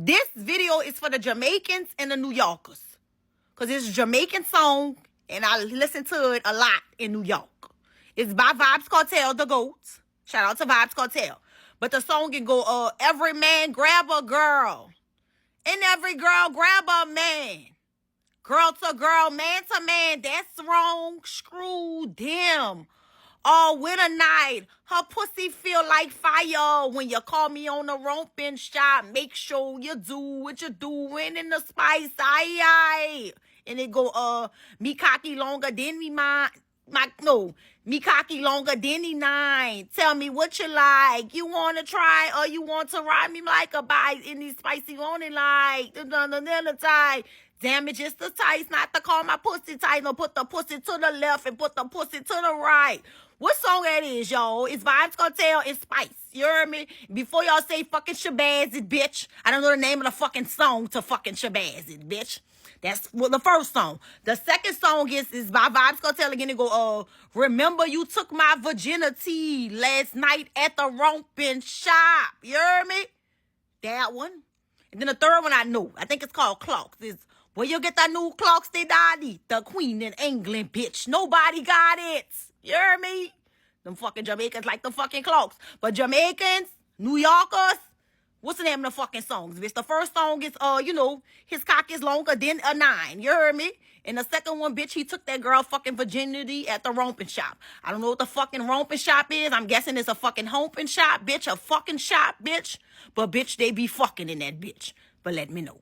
This video is for the Jamaicans and the New Yorkers. Because it's a Jamaican song, and I listen to it a lot in New York. It's by Vybz Kartel, the GOAT. Shout out to Vybz Kartel. But the song can go, every man grab a girl. And every girl grab a man. Girl to girl, man to man, that's wrong. Screw them. All winter night, her pussy feel like fire. When you call me on the romping shot, make sure you do what you're doing in the spice. Aye. And it go, me cocky longer than me me cocky longer than he nine. Tell me what you like. You want to try or you want to ride me like a bite in these spicy on it like the tie. Damage is the tights, not to call my pussy tight. No, put the pussy to the left and put the pussy to the right. What song that is, y'all? It's Vybz Kartel and Spice. You heard me? Before y'all say fucking shabazz it, bitch. I don't know the name of the fucking song to fucking shabazz it, bitch. That's the first song. The second song is by Vybz Kartel again. It go, remember you took my virginity last night at the romping shop. You heard me? That one. And then the third one I know. I think it's called Clocks. It's where you get that new clocks, they daddy. The queen in England, bitch. Nobody got it. You heard me? Them fucking Jamaicans like the fucking clocks. But Jamaicans, New Yorkers, what's the name of the fucking songs, bitch? The first song is, his cock is longer than a 9. You heard me? And the second one, bitch, he took that girl fucking virginity at the romping shop. I don't know what the fucking romping shop is. I'm guessing it's a fucking humping shop, bitch. A fucking shop, bitch. But, bitch, they be fucking in that bitch. But let me know.